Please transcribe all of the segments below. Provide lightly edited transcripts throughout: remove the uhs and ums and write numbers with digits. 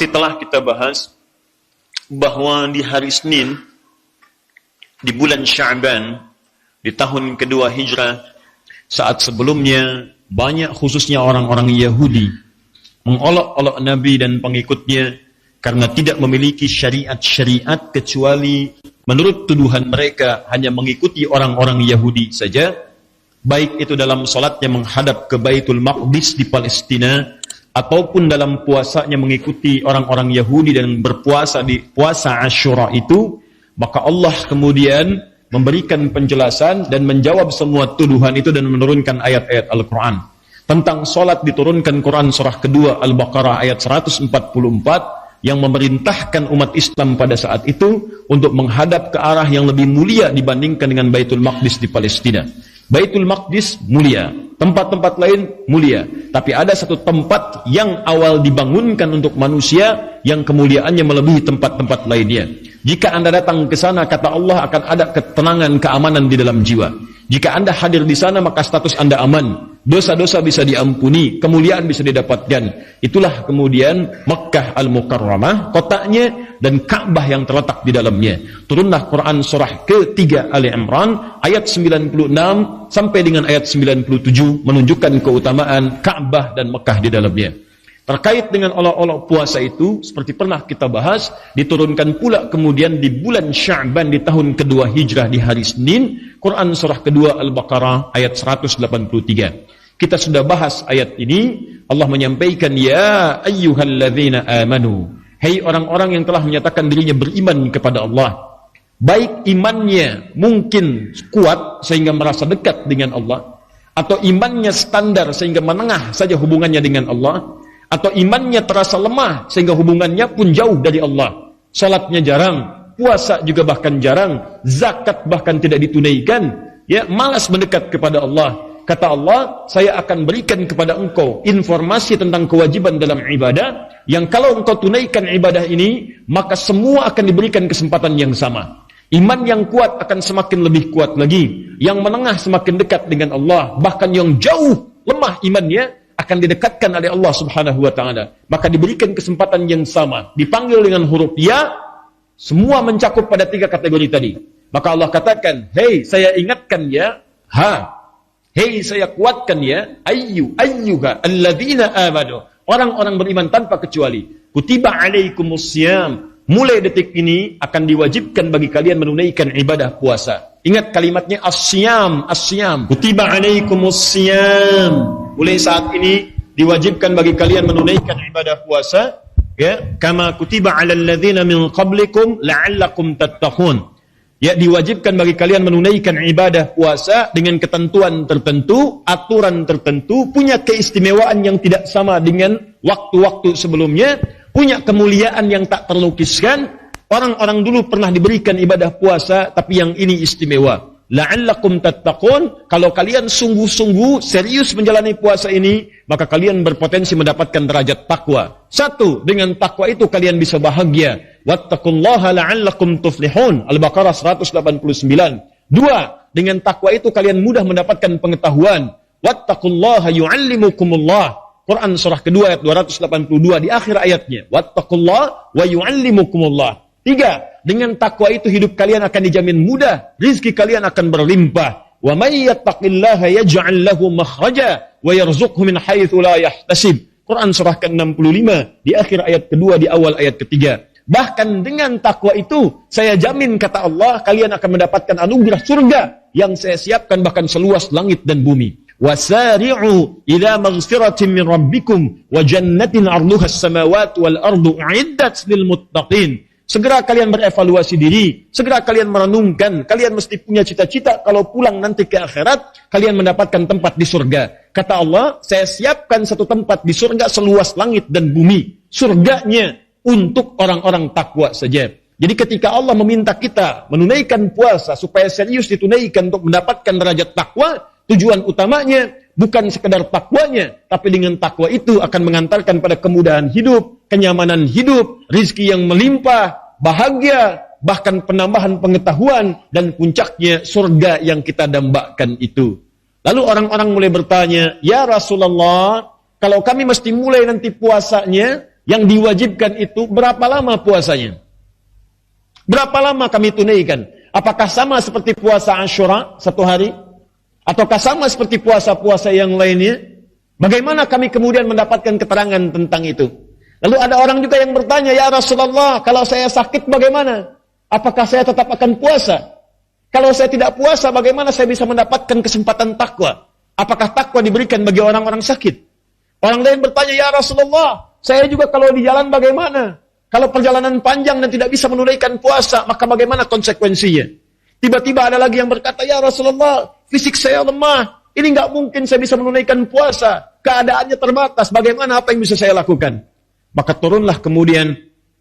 seperti telah kita bahas bahwa di hari Senin di bulan Sya'ban di tahun kedua Hijrah, saat sebelumnya banyak khususnya orang-orang Yahudi mengolok-olok Nabi dan pengikutnya karena tidak memiliki syariat-syariat kecuali menurut tuduhan mereka hanya mengikuti orang-orang Yahudi saja, baik itu dalam salatnya menghadap ke Baitul Maqdis di Palestina ataupun dalam puasanya mengikuti orang-orang Yahudi dan berpuasa di puasa Asyura itu. Maka Allah kemudian memberikan penjelasan dan menjawab semua tuduhan itu dan menurunkan ayat-ayat Al-Quran. Tentang solat diturunkan Quran surah kedua Al-Baqarah ayat 144 yang memerintahkan umat Islam pada saat itu untuk menghadap ke arah yang lebih mulia dibandingkan dengan Baitul Maqdis di Palestina. Baitul Maqdis mulia, tempat-tempat lain mulia, tapi ada satu tempat yang awal dibangunkan untuk manusia yang kemuliaannya melebihi tempat-tempat lainnya. Jika Anda datang ke sana, kata Allah, akan ada ketenangan, keamanan di dalam jiwa. Jika Anda hadir di sana, maka status Anda aman, dosa-dosa bisa diampuni, kemuliaan bisa didapatkan. Itulah kemudian Makkah Al-Mukarramah, kotanya, dan Ka'bah yang terletak di dalamnya. Turunlah Quran surah ketiga Ali Imran ayat 96 sampai dengan ayat 97 menunjukkan keutamaan Ka'bah dan Mekah di dalamnya. Terkait dengan olok-olok puasa itu, seperti pernah kita bahas, diturunkan pula kemudian di bulan Sya'ban di tahun kedua Hijrah di hari Senin, Quran surah kedua Al-Baqarah ayat 183. Kita sudah bahas ayat ini, Allah menyampaikan, ya ayyuhalladzina amanu, hai orang-orang yang telah menyatakan dirinya beriman kepada Allah. Baik imannya mungkin kuat sehingga merasa dekat dengan Allah, atau imannya standar sehingga menengah saja hubungannya dengan Allah, atau imannya terasa lemah sehingga hubungannya pun jauh dari Allah. Salatnya jarang, puasa juga bahkan jarang, zakat bahkan tidak ditunaikan, ya, malas mendekat kepada Allah. Kata Allah, saya akan berikan kepada engkau informasi tentang kewajiban dalam ibadah yang kalau engkau tunaikan ibadah ini, maka semua akan diberikan kesempatan yang sama. Iman yang kuat akan semakin lebih kuat lagi, yang menengah semakin dekat dengan Allah, bahkan yang jauh lemah imannya akan didekatkan oleh Allah Subhanahu wa ta'ala. Maka diberikan kesempatan yang sama, dipanggil dengan huruf ya, semua mencakup pada tiga kategori tadi. Maka Allah katakan, hei saya ingatkan ya, hei saya kuatkan ya, ayyuha alladzina amanu, orang-orang beriman tanpa kecuali, kutiba alaikumussyam, mulai detik ini akan diwajibkan bagi kalian menunaikan ibadah puasa. Ingat kalimatnya asyam, kutiba alaikumussyam, mulai saat ini diwajibkan bagi kalian menunaikan ibadah puasa, ya, kama kutiba alal ladzina min qablikum la'allakum tattaqun. Ya, diwajibkan bagi kalian menunaikan ibadah puasa dengan ketentuan tertentu, aturan tertentu, punya keistimewaan yang tidak sama dengan waktu-waktu sebelumnya, punya kemuliaan yang tak terlukiskan. Orang-orang dulu pernah diberikan ibadah puasa, tapi yang ini istimewa. La'allakum tattaqun, kalau kalian sungguh-sungguh serius menjalani puasa ini, maka kalian berpotensi mendapatkan derajat takwa. Satu, dengan takwa itu kalian bisa bahagia. Wattaqullaha la'allakum tuflihun. Al-Baqarah 189. Dua, dengan takwa itu kalian mudah mendapatkan pengetahuan. Wattaqullaha yu'allimukumullah. Quran surah kedua ayat 282 di akhir ayatnya. Wattaqullaha wa yu'allimukumullah. Tiga, dengan takwa itu hidup kalian akan dijamin mudah, rizki kalian akan berlimpah. Wa may yattaqillaha yaj'al lahu makhraja wa yarzuqhu min haitsu la yahtasib. Quran surah ke-65 di akhir ayat kedua di awal ayat ketiga. Bahkan dengan takwa itu saya jamin, kata Allah, kalian akan mendapatkan anugerah surga yang saya siapkan bahkan seluas langit dan bumi. Wasari'u ila maghfiratin min rabbikum wa jannatin 'arduha as-samawati wal ardu u'iddat lil muttaqin. Segera kalian berevaluasi diri, segera kalian merenungkan, kalian mesti punya cita-cita kalau pulang nanti ke akhirat, kalian mendapatkan tempat di surga. Kata Allah, saya siapkan satu tempat di surga seluas langit dan bumi. Surganya untuk orang-orang takwa saja. Jadi ketika Allah meminta kita menunaikan puasa supaya serius ditunaikan untuk mendapatkan derajat takwa, tujuan utamanya bukan sekedar takwanya, tapi dengan takwa itu akan mengantarkan pada kemudahan hidup, kenyamanan hidup, rizki yang melimpah, bahagia, bahkan penambahan pengetahuan, dan puncaknya surga yang kita dambakan itu. Lalu orang-orang mulai bertanya, ya Rasulullah, kalau kami mesti mulai nanti puasanya, yang diwajibkan itu berapa lama puasanya? Berapa lama kami tunaikan? Apakah sama seperti puasa Asyura 1 hari? Ataukah sama seperti puasa-puasa yang lainnya? Bagaimana kami kemudian mendapatkan keterangan tentang itu? Lalu ada orang juga yang bertanya, ya Rasulullah, kalau saya sakit bagaimana? Apakah saya tetap akan puasa? Kalau saya tidak puasa, bagaimana saya bisa mendapatkan kesempatan takwa? Apakah takwa diberikan bagi orang-orang sakit? Orang lain bertanya, ya Rasulullah, saya juga kalau di jalan bagaimana? Kalau perjalanan panjang dan tidak bisa menunaikan puasa, maka bagaimana konsekuensinya? Tiba-tiba ada lagi yang berkata, ya Rasulullah, fisik saya lemah. Ini nggak mungkin saya bisa menunaikan puasa. Keadaannya terbatas. Bagaimana apa yang bisa saya lakukan? Maka turunlah kemudian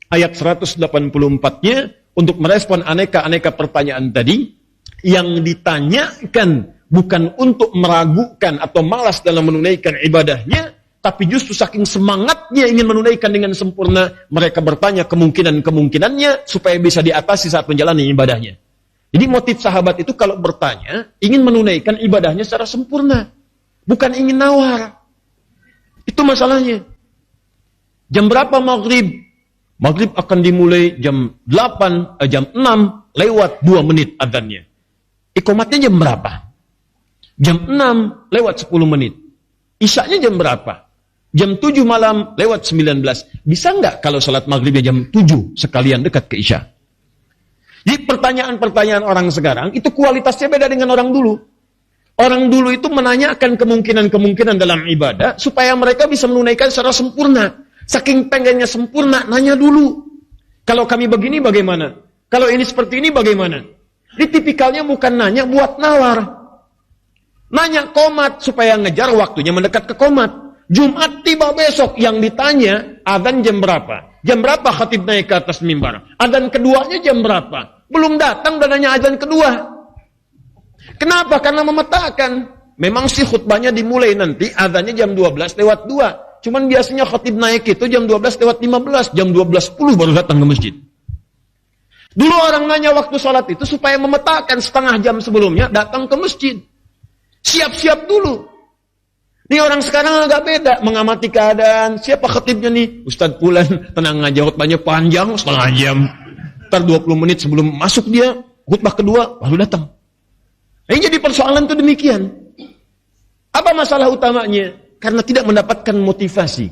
ayat 184-nya untuk merespon aneka-aneka pertanyaan tadi. Yang ditanyakan bukan untuk meragukan atau malas dalam menunaikan ibadahnya, tapi justru saking semangatnya ingin menunaikan dengan sempurna, mereka bertanya kemungkinan-kemungkinannya supaya bisa diatasi saat menjalani ibadahnya. Jadi motif sahabat itu kalau bertanya, ingin menunaikan ibadahnya secara sempurna. Bukan ingin nawar. Itu masalahnya. Jam berapa maghrib? Maghrib akan dimulai jam 6 lewat 2 menit adzannya. Iqamatnya jam berapa? Jam 6 lewat 10 menit. Isyaknya jam berapa? Jam 7 malam lewat 19. Bisa nggak kalau salat maghribnya jam 7 sekalian dekat ke isya? Jadi pertanyaan-pertanyaan orang sekarang itu kualitasnya beda dengan orang dulu. Orang dulu itu menanyakan kemungkinan-kemungkinan dalam ibadah supaya mereka bisa menunaikan secara sempurna. Saking pengennya sempurna, nanya dulu. Kalau kami begini bagaimana? Kalau ini seperti ini bagaimana? Ini tipikalnya bukan nanya buat nawar. Nanya qomat supaya ngejar waktunya mendekat ke qomat. Jumat tiba besok, yang ditanya adzan jam berapa? Jam berapa khatib naik ke atas mimbar? Adzan keduanya jam berapa? Belum datang dan nanya adzan kedua. Kenapa? Karena memetakan. Memang sih khutbahnya dimulai nanti adzannya jam 12 lewat 2. Cuman biasanya khatib naik itu jam 12 lewat 15, jam 12.10 baru datang ke masjid. Dulu orang nanya waktu sholat itu supaya memetakan setengah jam sebelumnya datang ke masjid. Siap-siap dulu. Ini orang sekarang agak beda, mengamati keadaan. Siapa khatibnya nih? Ustadz Fulan, tenang aja, khutbahnya panjang, setengah jam. Ntar 20 menit sebelum masuk dia, khutbah kedua, baru datang. Ini jadi persoalan itu demikian. Apa masalah utamanya? Karena tidak mendapatkan motivasi.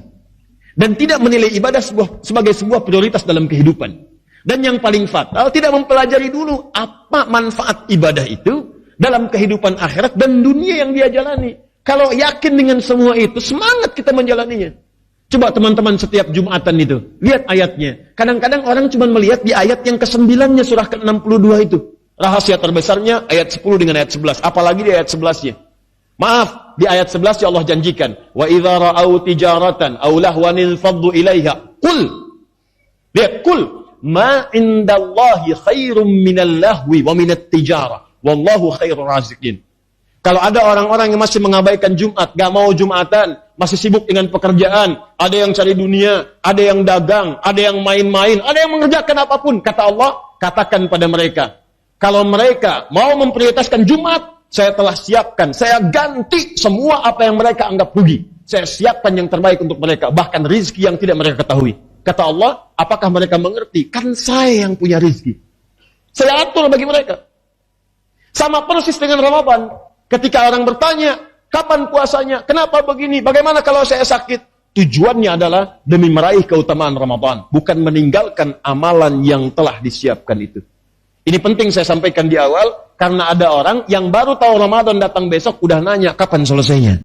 Dan tidak menilai ibadah sebagai sebuah prioritas dalam kehidupan. Dan yang paling fatal, tidak mempelajari dulu apa manfaat ibadah itu dalam kehidupan akhirat dan dunia yang dia jalani. Kalau yakin dengan semua itu, semangat kita menjalaninya. Coba teman-teman setiap Jumatan itu, lihat ayatnya. Kadang-kadang orang cuma melihat di ayat yang ke-9-nya surah ke-62 itu. Rahasia terbesarnya ayat 10 dengan ayat 11. Apalagi di ayat 11-nya. Maaf, di ayat 11 ya Allah janjikan. Wa idza ra'au tijaratan aw lahwan faddu ilaiha. Qul. Lihat, qul. Ma indallahi khairum minal lahwi wa minat tijarah. Wallahu khairur raziqin. Kalau ada orang-orang yang masih mengabaikan Jumat, gak mau Jumatan, masih sibuk dengan pekerjaan, ada yang cari dunia, ada yang dagang, ada yang main-main, ada yang mengerjakan apapun, kata Allah, katakan pada mereka, kalau mereka mau memprioritaskan Jumat, saya telah siapkan, saya ganti semua apa yang mereka anggap rugi. Saya siapkan yang terbaik untuk mereka, bahkan rizki yang tidak mereka ketahui. Kata Allah, apakah mereka mengerti? Kan saya yang punya rizki. Saya atur bagi mereka. Sama persis dengan Ramadan. Ketika orang bertanya, kapan puasanya? Kenapa begini? Bagaimana kalau saya sakit? Tujuannya adalah demi meraih keutamaan Ramadan. Bukan meninggalkan amalan yang telah disiapkan itu. Ini penting saya sampaikan di awal. Karena ada orang yang baru tahu Ramadan datang besok, udah nanya, kapan selesainya?